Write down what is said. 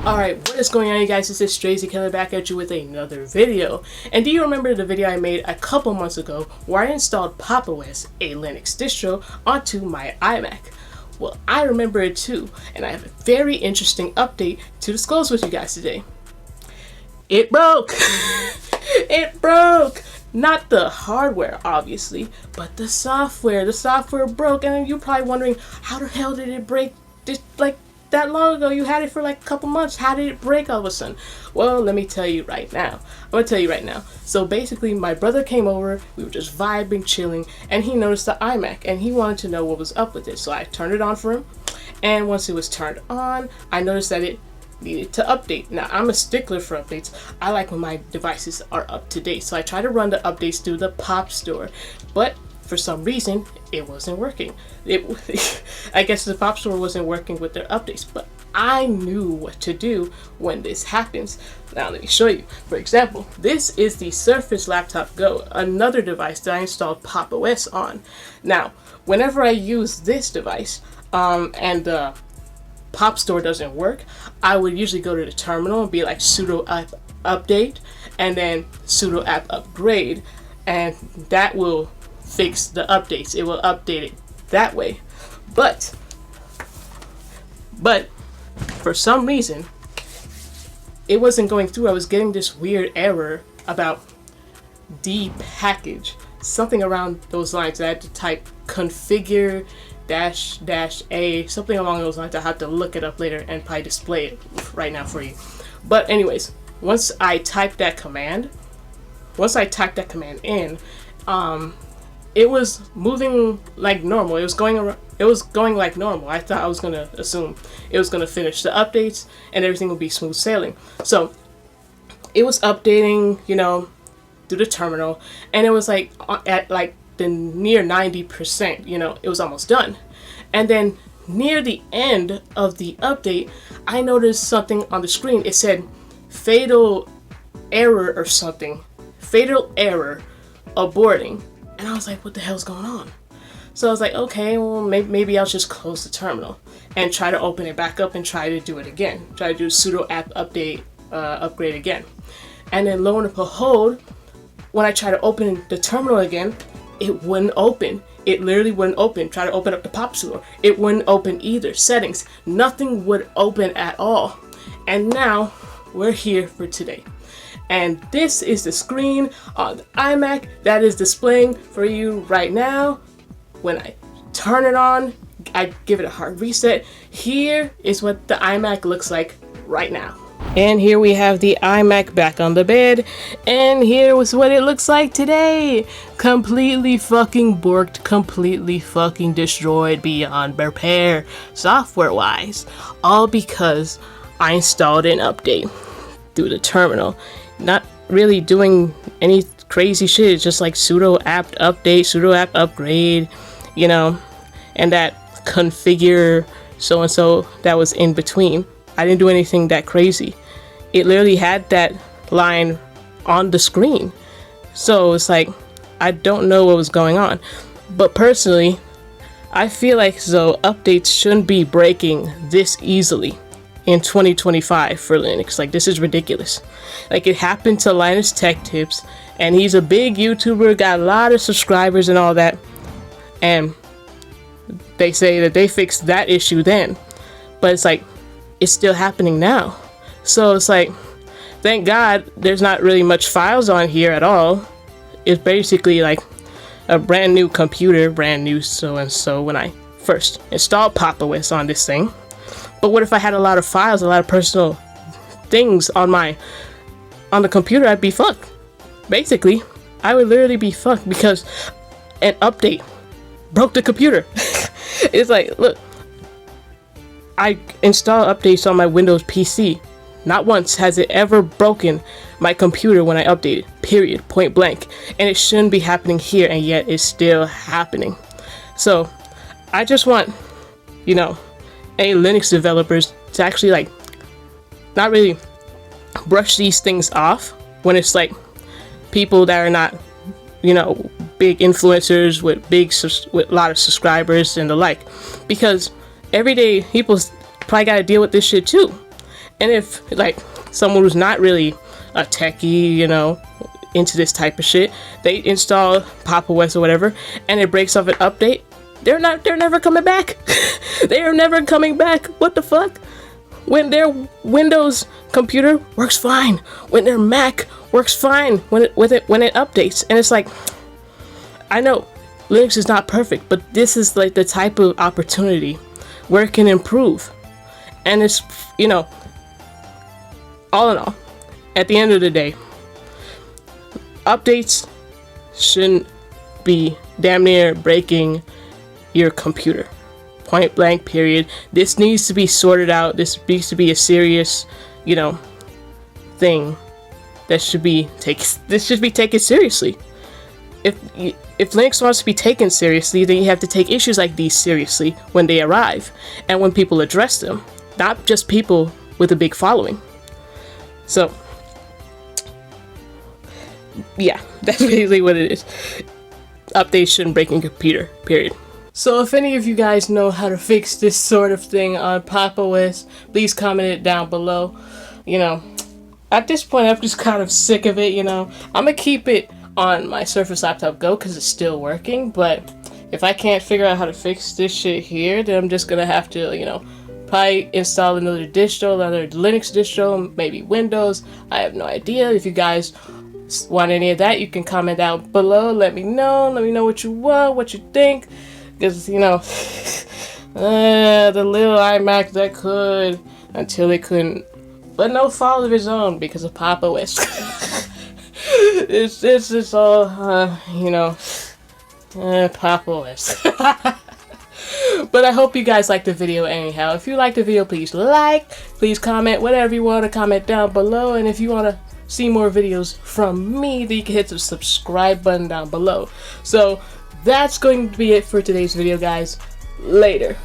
Alright, what is going on, you guys? This is Strazy coming back at you with another video. And do you remember the video I made a couple months ago where I installed Pop! OS, a Linux distro, onto my iMac? Well, I remember it too, and I have a very interesting update to disclose with you guys today. It broke! It broke! Not the hardware, obviously, but the software. The software broke, and you're probably wondering, how the hell did it break just like that long ago? You had it for like a couple months. How did it break all of a sudden? Well, let me tell you right now. I'm gonna tell you right now. So basically, my brother came over, we were just vibing, chilling, and he noticed the iMac, and he wanted to know what was up with it. So I turned it on for him, and once it was turned on, I noticed that it needed to update. Now, I'm a stickler for updates. I like when my devices are up to date, so I try to run the updates through the Pop Store, but for some reason it wasn't working. I guess the Pop Store wasn't working with their updates, but I knew what to do when this happens. Now let me show you. For example, this is the Surface Laptop Go, another device that I installed Pop! OS on. Now, whenever I use this device and the Pop Store doesn't work, I would usually go to the terminal and be like sudo app update and then sudo app upgrade, and that will fix the updates. It will update it that way. But for some reason it wasn't going through. I was getting this weird error about depackage, something around those lines. I had to type configure -a, something along those lines. I have to look it up later and probably display it right now for you. But anyways, once I typed that command in, it was moving like normal. It was going like normal. I thought I was gonna assume it was gonna finish the updates and everything would be smooth sailing. So it was updating, you know, through the terminal, and it was like at like the near 90%, you know, it was almost done. And then near the end of the update, I noticed something on the screen. It said fatal error or something, fatal error aborting. And I was like, what the hell's going on? So I was like, okay, well, maybe I'll just close the terminal and try to open it back up and try to do it again. Try to do sudo app update, upgrade again. And then lo and behold, when I try to open the terminal again, it wouldn't open. It literally wouldn't open. Try to open up the Pop Store. It wouldn't open either. Settings. Nothing would open at all. And now we're here for today. And this is the screen on the iMac that is displaying for you right now. When I turn it on, I give it a hard reset. Here is what the iMac looks like right now. And here we have the iMac back on the bed, and here was what it looks like today. Completely fucking borked, completely fucking destroyed beyond repair, software wise, all because I installed an update through the terminal. Not really doing any crazy shit. It's just like sudo app update, sudo app upgrade, you know, and that configure so and so that was in between. I didn't do anything that crazy. It literally had that line on the screen. So it's like, I don't know what was going on. But personally, I feel like so updates shouldn't be breaking this easily in 2025 for Linux. Like, this is ridiculous. Like, it happened to Linus Tech Tips, and he's a big YouTuber, got a lot of subscribers and all that. And they say that they fixed that issue then. But it's like, it's still happening now. So it's like, thank God there's not really much files on here at all. It's basically like a brand new computer, brand new so and so when I first installed Pop! OS on this thing. But what if I had a lot of files, a lot of personal things on the computer? I'd be fucked. Basically, I would literally be fucked because an update broke the computer. It's like, look, I install updates on my Windows PC. Not once has it ever broken my computer when I update it, period, point blank. And it shouldn't be happening here, and yet it's still happening. So I just want, you know, any Linux developers to actually like not really brush these things off when it's like people that are not, you know, big influencers with a lot of subscribers and the like, because everyday people probably got to deal with this shit too. And if like someone who's not really a techie, you know, into this type of shit, they install Papa OS or whatever, and it breaks off an update, they're never coming back. They are never coming back. What the fuck? When their Windows computer works fine, when their Mac works fine, when it updates, and it's like, I know Linux is not perfect, but this is like the type of opportunity where it can improve. And it's, you know, all in all, at the end of the day, updates shouldn't be damn near breaking your computer. Point blank, period. This needs to be sorted out. This needs to be a serious, you know, thing that should be taken seriously. If Linux wants to be taken seriously, then you have to take issues like these seriously when they arrive and when people address them, not just people with a big following. So, yeah, that's basically what it is. Updates shouldn't break your computer, period. So if any of you guys know how to fix this sort of thing on Papa OS, please comment it down below. You know, at this point, I'm just kind of sick of it, you know. I'm gonna keep it on my Surface Laptop Go because it's still working, but if I can't figure out how to fix this shit here, then I'm just gonna have to, you know, probably install another distro, another Linux distro, maybe Windows. I have no idea. If you guys want any of that, you can comment down below. Let me know what you want, what you think. Because, you know, the little iMac that could, until it couldn't. But no fault of his own because of Papa OS. it's just all, you know, Papa OS. But I hope you guys liked the video anyhow. If you liked the video, please like, please comment, whatever you want to comment down below. And if you want to see more videos from me, then you can hit the subscribe button down below. So, that's going to be it for today's video, guys. Later.